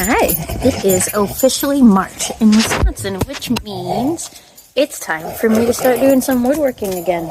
Hi, it is officially March in Wisconsin, which means it's time for me to start doing some woodworking again.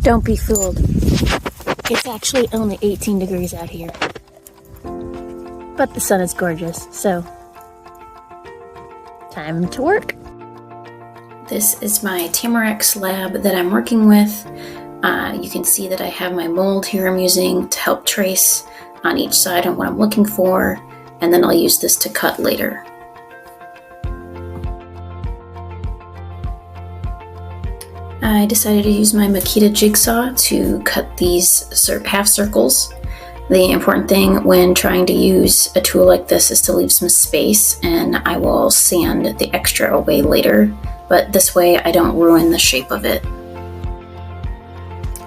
Don't be fooled. It's actually only 18 degrees out here. But the sun is gorgeous, so time to work. This is my tamarack slab that I'm working with. You can see that I have my mold here I'm using to help trace on each side on what I'm looking for, and then I'll use this to cut later. I decided to use my Makita jigsaw to cut these half circles. The important thing when trying to use a tool like this is to leave some space, and I will sand the extra away later, but this way I don't ruin the shape of it.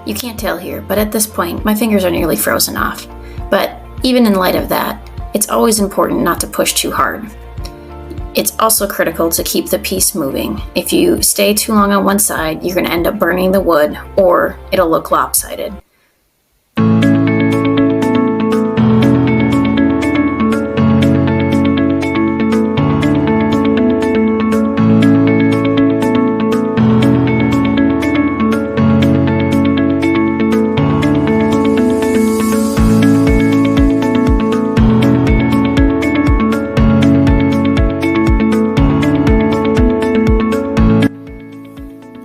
You can't tell here, but at this point my fingers are nearly frozen off. But even in light of that, it's always important not to push too hard. It's also critical to keep the piece moving. If you stay too long on one side, you're going to end up burning the wood, or it'll look lopsided.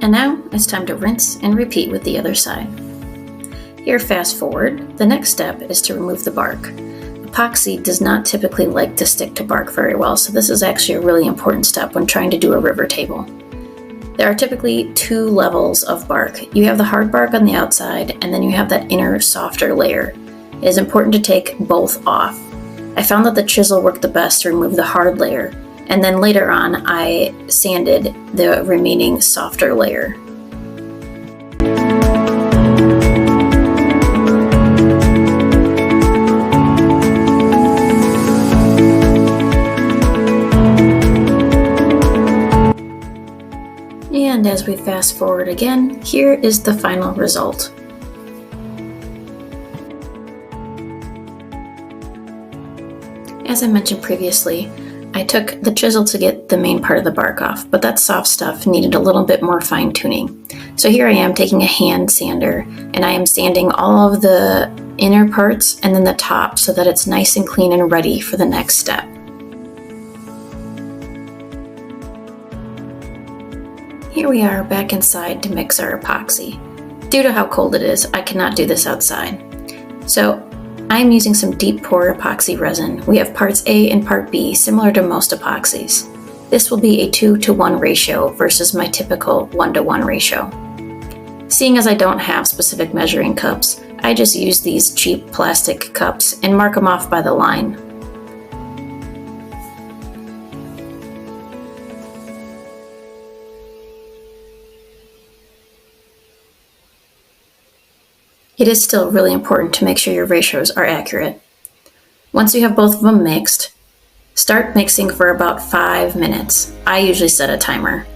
And now it's time to rinse and repeat with the other side. Here, fast forward, the next step is to remove the bark. Epoxy does not typically like to stick to bark very well, so this is actually a really important step when trying to do a river table. There are typically two levels of bark. You have the hard bark on the outside, and then you have that inner, softer layer. It is important to take both off. I found that the chisel worked the best to remove the hard layer, and then later on I sanded the remaining softer layer. And as we fast forward again, here is the final result. As I mentioned previously, I took the chisel to get the main part of the bark off, but that soft stuff needed a little bit more fine tuning. So here I am taking a hand sander, and I am sanding all of the inner parts and then the top so that it's nice and clean and ready for the next step. Here we are back inside to mix our epoxy. Due to how cold it is, I cannot do this outside. So I'm using some deep pour epoxy resin. We have parts A and part B, similar to most epoxies. This will be a 2-to-1 ratio versus my typical 1-to-1 ratio. Seeing as I don't have specific measuring cups, I just use these cheap plastic cups and mark them off by the line. It is still really important to make sure your ratios are accurate. Once you have both of them mixed, start mixing for about 5 minutes. I usually set a timer.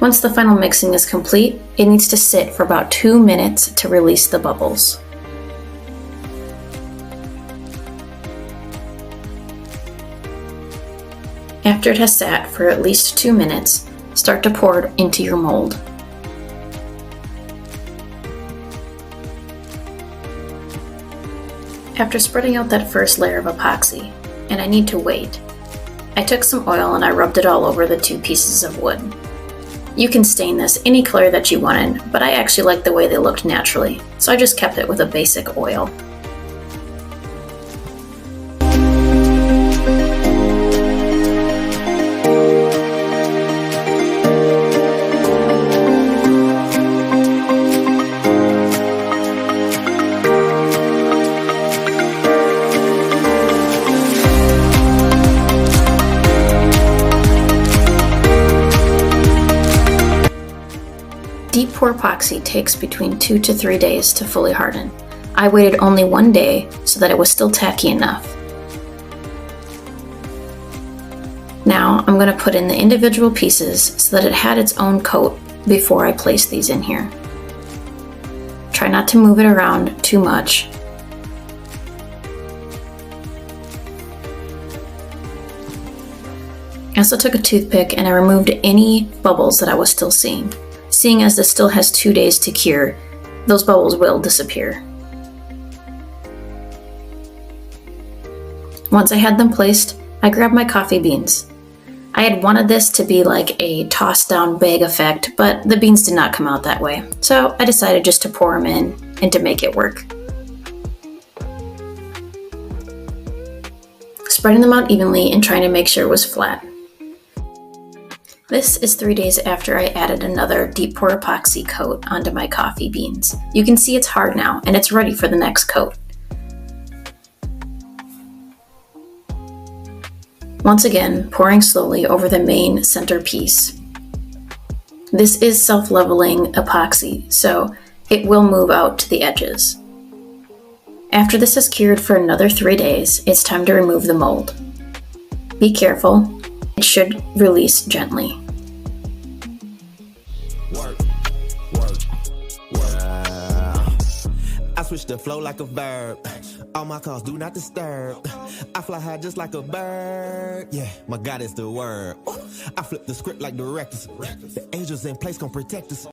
Once the final mixing is complete, it needs to sit for about 2 minutes to release the bubbles. After it has sat for at least 2 minutes, start to pour it into your mold. After spreading out that first layer of epoxy, and I need to wait, I took some oil and I rubbed it all over the 2 pieces of wood. You can stain this any color that you wanted, but I actually liked the way they looked naturally, so I just kept it with a basic oil. Deep pour epoxy takes between 2 to 3 days to fully harden. I waited only 1 day so that it was still tacky enough. Now I'm going to put in the individual pieces so that it had its own coat before I place these in here. Try not to move it around too much. I also took a toothpick and I removed any bubbles that I was still seeing. Seeing as this still has 2 days to cure, those bubbles will disappear. Once I had them placed, I grabbed my coffee beans. I had wanted this to be like a tossed down bag effect, but the beans did not come out that way, so I decided just to pour them in and to make it work. Spreading them out evenly and trying to make sure it was flat. This is 3 days after I added another deep pour epoxy coat onto my coffee beans. You can see it's hard now and it's ready for the next coat. Once again, pouring slowly over the main center piece. This is self-leveling epoxy, so it will move out to the edges. After this has cured for another 3 days, it's time to remove the mold. Be careful, it should release gently. I switch the flow like a verb. All my calls do not disturb. I fly high just like a bird. Yeah, my God is the word. I flip the script like directors. The angels in place gon' protect us.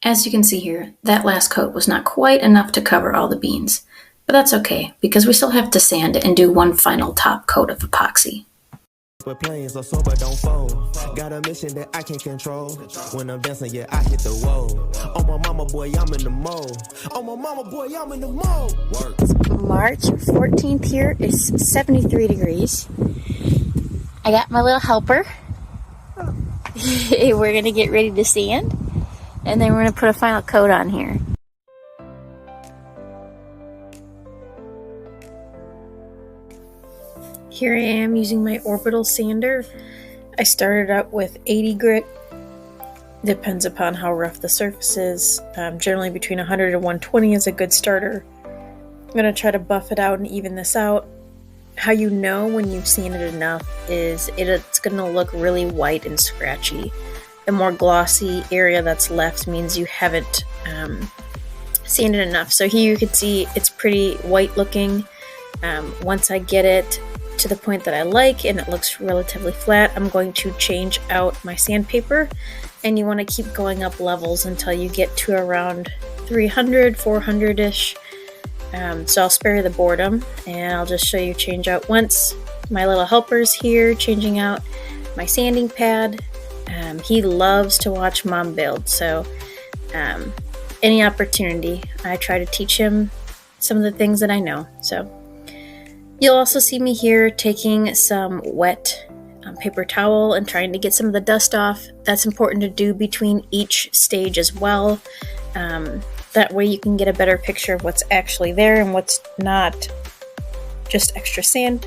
As you can see here, that last coat was not quite enough to cover all the beans, but that's okay because we still have to sand and do one final top coat of epoxy. But playing so sober don't fold. Got a mission that I can't control. When I'm dancing, yeah, I hit the wall. Oh my mama, boy, I'm in the mode. Oh my mama, boy, I'm in the mode. March 14th here is 73 degrees. I got my little helper. We're gonna get ready to sand, and then we're gonna put a final coat on here. Here I am using my orbital sander. I started out with 80 grit. Depends upon how rough the surface is. Generally between 100 and 120 is a good starter. I'm going to try to buff it out and even this out. How you know when you've sanded enough is it's going to look really white and scratchy. The more glossy area that's left means you haven't sanded enough. So here you can see it's pretty white looking. Once I get it to the point that I like and it looks relatively flat, I'm going to change out my sandpaper, and you want to keep going up levels until you get to around 300, 400-ish. So I'll spare you the boredom and I'll just show you change out once. My little helper's here changing out my sanding pad. He loves to watch Mom build, so any opportunity I try to teach him some of the things that I know. So you'll also see me here taking some wet paper towel and trying to get some of the dust off. That's important to do between each stage as well. That way you can get a better picture of what's actually there and what's not just extra sand.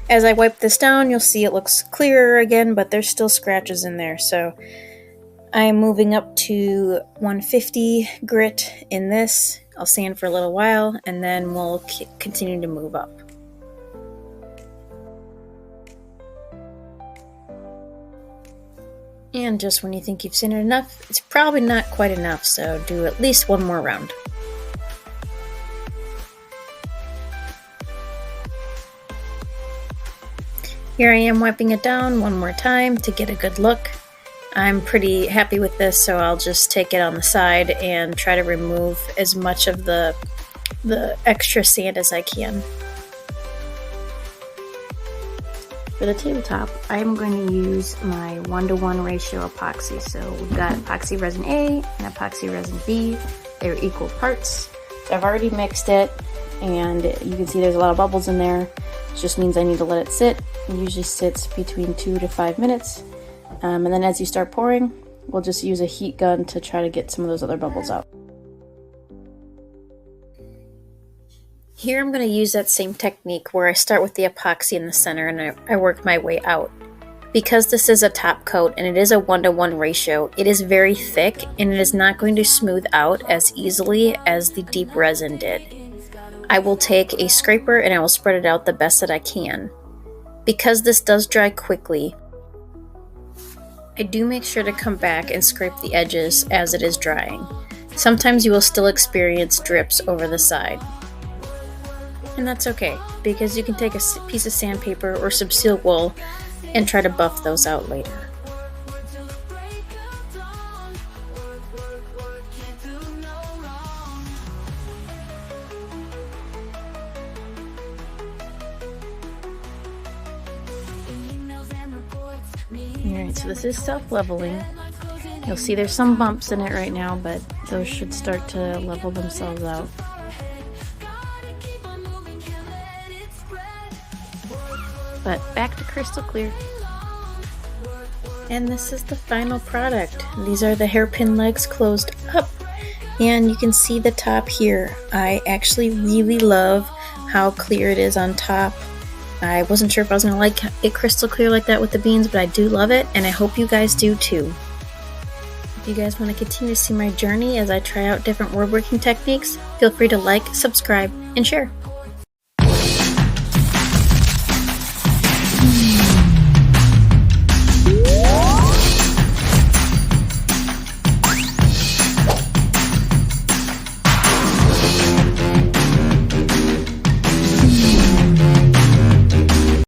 As I wipe this down, you'll see it looks clearer again, but there's still scratches in there. So I'm moving up to 150 grit in this. I'll sand for a little while and then we'll continue to move up. And just when you think you've sanded enough, it's probably not quite enough, so do at least one more round. Here I am wiping it down one more time to get a good look. I'm pretty happy with this, so I'll just take it on the side and try to remove as much of the extra sand as I can. For the tabletop, I'm going to use my 1-to-1 ratio epoxy. So we've got Epoxy Resin A and Epoxy Resin B. They're equal parts. So I've already mixed it, and you can see there's a lot of bubbles in there. It just means I need to let it sit. It usually sits between 2 to 5 minutes. And then as you start pouring, we'll just use a heat gun to try to get some of those other bubbles out. Here I'm going to use that same technique where I start with the epoxy in the center and I work my way out. Because this is a top coat and it is a 1-to-1 ratio, it is very thick and it is not going to smooth out as easily as the deep resin did. I will take a scraper and I will spread it out the best that I can. Because this does dry quickly, I do make sure to come back and scrape the edges as it is drying. Sometimes you will still experience drips over the side. And that's okay, because you can take a piece of sandpaper or some seal wool and try to buff those out later. Alright, so this is self-leveling. You'll see there's some bumps in it right now, but those should start to level themselves out. But back to crystal clear. And this is the final product. These are the hairpin legs closed up. And you can see the top here. I actually really love how clear it is on top. I wasn't sure if I was going to like it crystal clear like that with the beans, but I do love it, and I hope you guys do too. If you guys want to continue to see my journey as I try out different woodworking techniques, feel free to like, subscribe, and share.